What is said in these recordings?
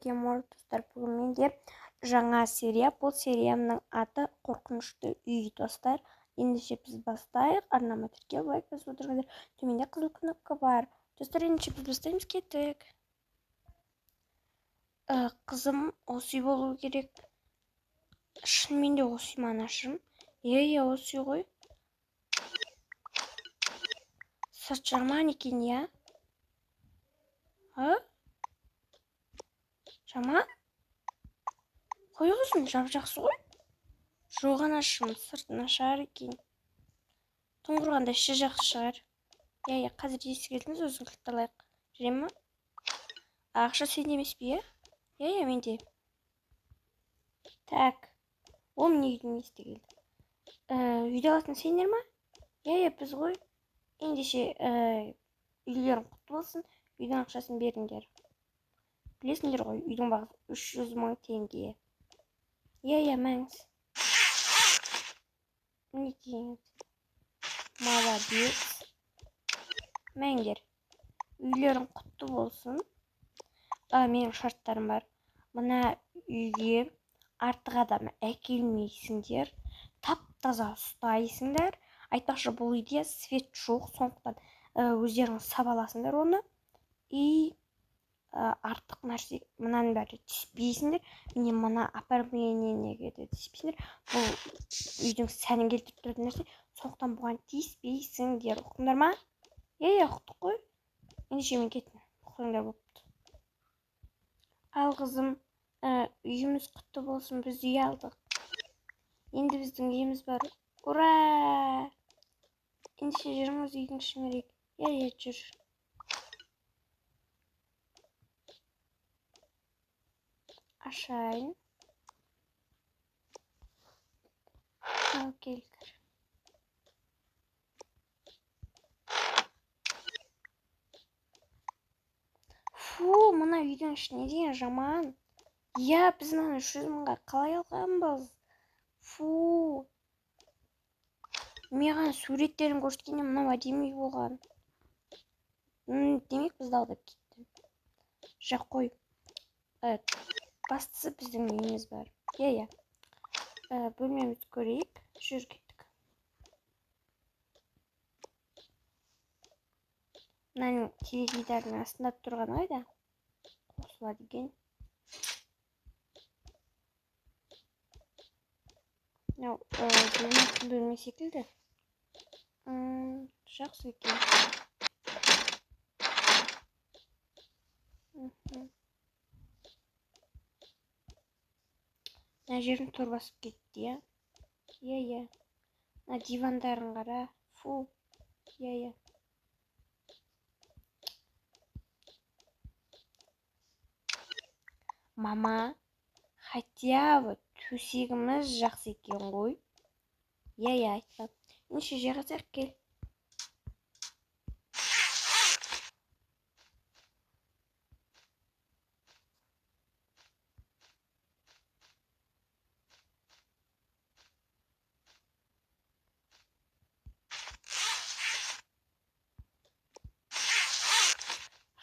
сіздерге мор достар, бүгін менде жаңа серия. Бұл сериямның аты қорқынышты үй достар. Ендеше біз бастайық. Арнама тіркеліп лайк басып отырыңыздар. Төменде қызыл кнопка бар. Достар, ендеше біз бастаймыз, кеттік. Қызым осы үй болу керек. Шынымен де осы үй ма анашым? Иә, осы үй ғой. Сырт жаман екен, иә? Жаман? Қой қызым, жап-жақсы ғой. Жоқ анашым, сырт нашар екен. Тұңғырғанда іші жақсы шығар. Иә, қазір есі келдіңіз, өзің кілтті алайық. Жүре ма? Ақша сенде емес пе, иә? Иә, менде. Так, ол міне үйдің есті келді. Үйде алатын сендер ма? Иә, біз ғой. Ендеше үйлерің құтты болсын, үйдің ақшасын беріңдер. Білесіңдер ғой, үйдің бағасы 300 мың теңге. Иә, мәңіз. Не дейіңіз? Молодец. Мәңдер, үйлерің құтты болсын. Менің шарттарым бар. Мына үйге артық адам әкелмейсіңдер. Тап-таза ұстайсыңдар. Айтпақшы, бұл үйде свет жоқ, сондықтан өздерің сабаласыңдар оны. Артық нәрсе, мұнаның бәрі түспейсіңдер. Міне мұна оформлениеге де түспейсіңдер. Бұл үйдің сәнін келтіріп тұратын нәрсе. Сондықтан бұған тиіспейсіңдер. Ұқтыңдар ма? Иә, ұқтық қой. Ендеше мен кеттім. Ұқтыңдар болыпты. Ал қызым, үйіміз құтты болсын, біз үй алдық. Енді біздің үйіміз бар. Ура! Ендеше жүріңіз үйдің ішіңірек. Иә, жүр. Ашайын. Ал, кел кір. Фу, мына үйдің ішіне деген жаман. Иә, біз мына 300 мыңға қалай алғанбыз? Фу. Маған суреттерін көрсеткенде мынау әдемі үй болған. Демек бізді алдап кетті. Жақ қой. Бастысы біздің үйіміз бар. Иә. Бөлмеміз көрейік. Жүр кеттік. Мынаның теледидардың астында тұрған қайда? Қосылады екен. Мынау бөлме секілді. Жақсы екен. Мына жерін тор басып кетті, иә? Иә. Мына дивандарын қара. Фу. Иә. Мама, хотя бы төсегіміз жақсы екен ғой. Иә, айтпа. Ендеше жайғасақ, кел.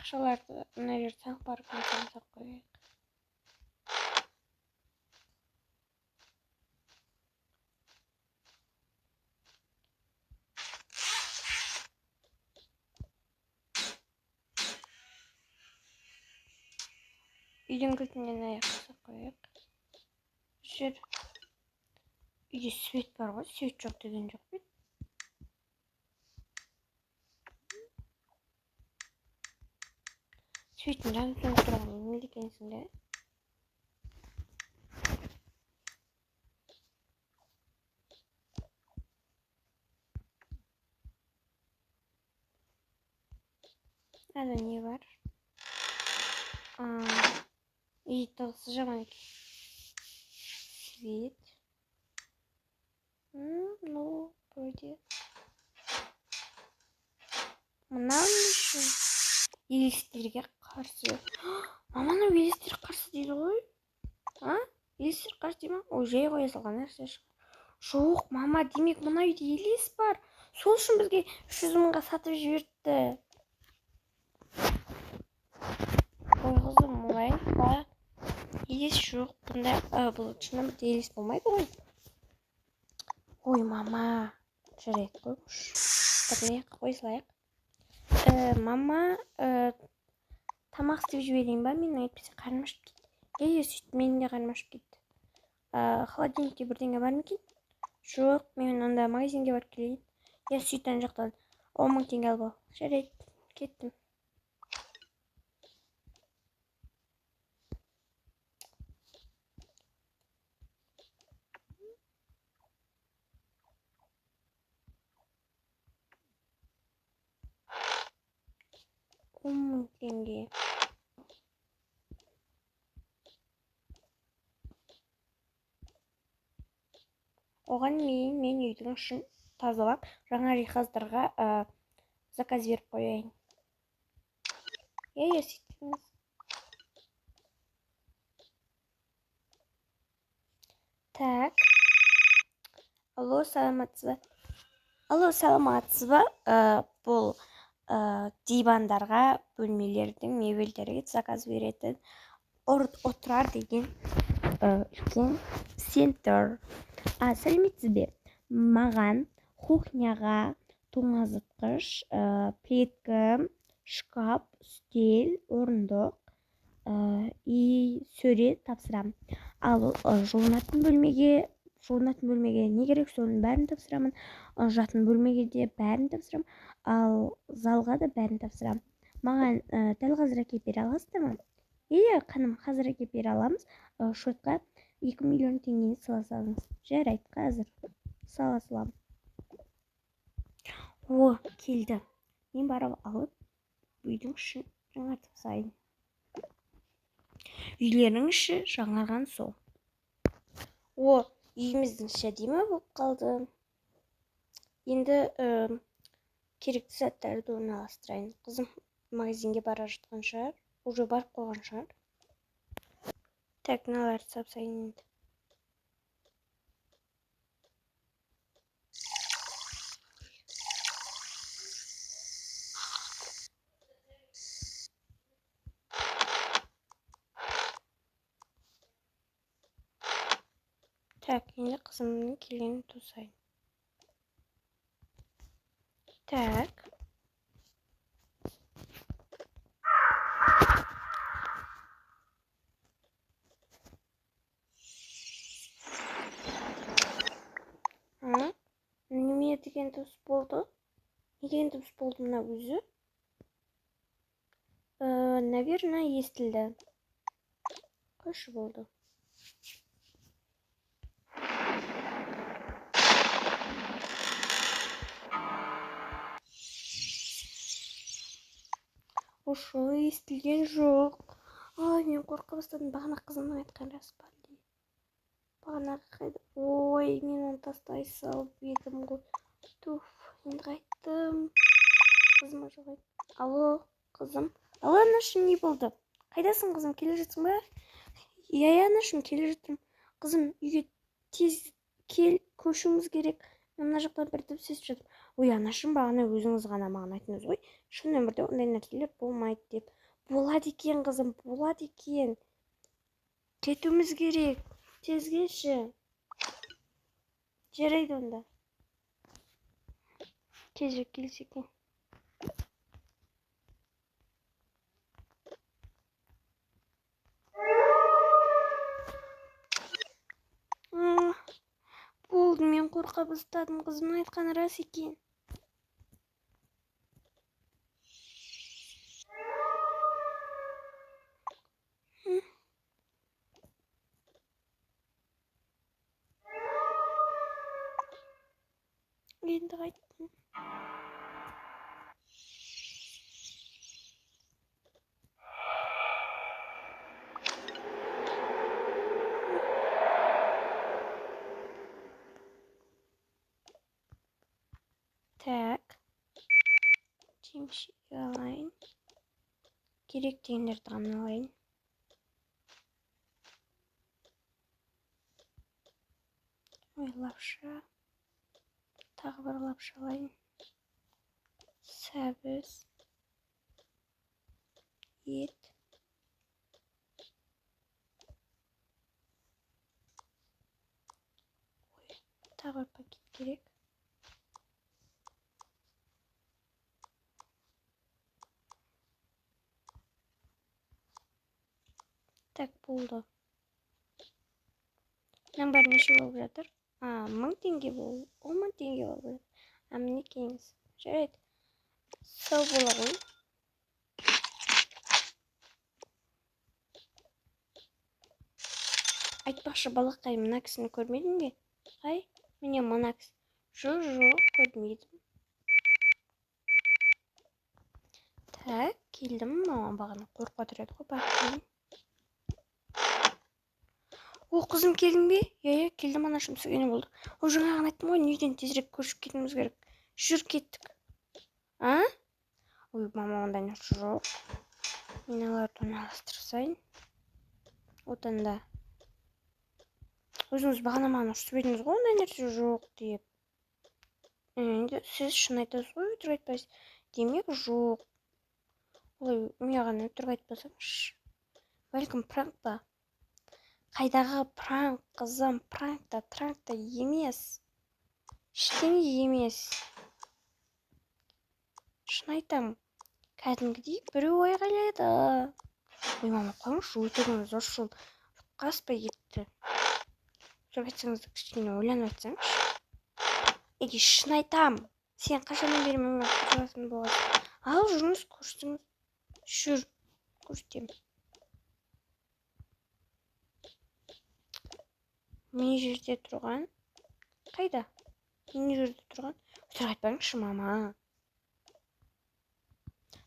Ақшаларды мына жер таңқ паркіне салсақ қояйық. Үйдің кілтінен аяқ қысақ қояйық. Жүр. Үйде свет бар ғой, свет жоқ деген жоқ бет. Светін жанып сөніп тұрған емел екенсің де. Ада не бар? Үй тығысы жаман екен. Свет. Ну, вроде. Мынау не үшін? Елестерге қарсы. Маманы елестер қарсы дейді ғой? Елестер қарсы дейді ма? Ой, жай қоя салған нәрсе шығар. Жоқ, мама, демек мына үйде елес бар. Сол үшін бізге 300 мыңға сатып жіберді. Ой, қызым, олай ба? иіс жоқ. Бұнда бұл шынымен де иіс болмайды ғой. Ой, мама. Жарайды қойғыш. Біріне қой салайық. Мама, тамақ істеп жіберейін ба? Мен әйтпесе қарным ашып кетті. Сөйтіп менің де қарным ашып кетті. Холодильникте бірдеңе бар ма екен? Жоқ, мен онда магазинге барып келейін. Сөйт ана жақтан 10 000 теңге алып ал. Жарайды, кеттім. Теңге. Оған мен үйдің ішін тазалап, жаңа жиһаздарға заказ беріп қояйын. Сөйтіңіз. Так. Алло, саламатсыз ба? Бұл дивандарға, бөлмелердің мебельдерге заказ беретін отырар деген үлкен центр. Сәлеметсіз бе? Маған кухняға тоңазытқыш, плитка, шкаф, үстел, орындық и сөре тапсырам. Ал жуынатын бөлмеге не керек, соның бәрін тапсырамын. Жатын бөлмеге де бәрін тапсырам. Ал залға да бәрін тапсырам. Маған дәл қазір әкеліп бере аласыздар ма? Қаным, қазір әкеліп бере аламыз. Шотқа 2 миллион теңгені сала салыңыз. Жарайды, қазір сала салам. Келді. Мен барып алып, үйдің ішін жаңартып салайын. Үйлерінің іші жаңарған сол. Үйіміздің іші әдемі болып қалды. Енді керекті заттарды орналастырайын. Қызым магазинге бара жатқан шығар. Уже барып қойған шығар. Так, мыналарды сапсайын енді. Так, енді қызымның келгенін тосайын. Так. Неме деген дыбыс болды? Не деген дыбыс болды мына өзі? Наверное, естілді. Қойшы болды. Естілген жоқ. Мен қорқа бастадым. Бағана қызымның айтқан рас па? Бағанағы қайда? Мен оны тастай салып едім ғой. Туф, енді қайттым. Қызыма жоғайды. Алло, қызым. Алло, анашым, не болды? Қайдасың, қызым? Келе жатсың ба? Анашым, келе жатырмын. Қызым, үйге тез кел, көшуіміз керек. Мен мына жақтан бір дыбыс естіп жатырмын. Анашым, бағана өзіңіз ғана маған айттыңыз ғой. Шын өмірде ондай нәрселер болмайды деп. Болады екен, қызым, болады екен. Кетуіміз керек. Тез келші. Жарайды онда. Тезірек келсе екен. Болды, мен қорқа бастадым. Қызымның айтқаны рас екен. Енді қайттым. Так. Жемшек алайын. Керек дегендерді ғана алайын. Лапша. Тағы бір лапша алайын. Сәбіз. Ет. тағы бір пакет керек. Так, болды. Мынаның бәрі неше болып жатыр? 1000 теңге болды. 10.000 теңге болды. Мінекейіңіз. Жарайды. Сау бола ғой. Айтпақшы балақай, мына кісіні көрмедің бе? Қай? Міне мына кісі. Жоқ, көрмедім. Так, келдім. Маған бағана қорқып отырады ғой, барып келдім. О, қызым, келдің бе? Иә, келдім, анашым сүйгені болды. О, жаңағын айттым ғой, үйден тезірек көшіп кетуіміз керек. Жүр, кеттік. Ой, мама, ондай нәрсе жоқ. Мен аларды орналастырсайын. Отанда. Өзіңіз бағана маған ұрсып едіңіз ғой, ондай нәрсе жоқ деп. Енді сіз шын айтасыз ғой, өтірік айтпайсыз. Демек жоқ. Олай маған өтірік айтпасаңызшы. Бәлкім пранк па? Қайдағы пранк, қызым, пранкта емес. Ештеңе емес. Шын айтамын. Кәдімгідей біреу айғайлады. Ой, мама, қойыңызшы, өтірігіңіз ұршыл. Қаспай кетті. Өтірік айтсаңыз да кішкене ойланып айтсаңызшы. Еге, шын айтам. Сен қашаннан бері менімен қосыласың боласың. Ал, жүріңіз, көрсетіңіз. Жүр, көрсетем. Не жерде тұрған? Қайда? Не жерде тұрған? Өтірік айтпаңызшы, мама.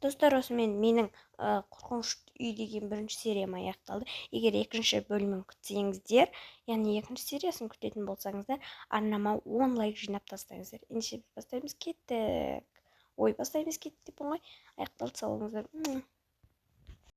Достар, осымен менің қорқынышты үй деген бірінші сериям аяқталды. Егер екінші бөлімін күтсеңіздер, яғни екінші сериясын күтетін болсаңыздар, арнама 10 лайк жинап тастаңыздар. Ендеше бастаймыз, кеттік. Ой, бастаймыз, кеттік деп оңай. Аяқталды, сау болыңыздар.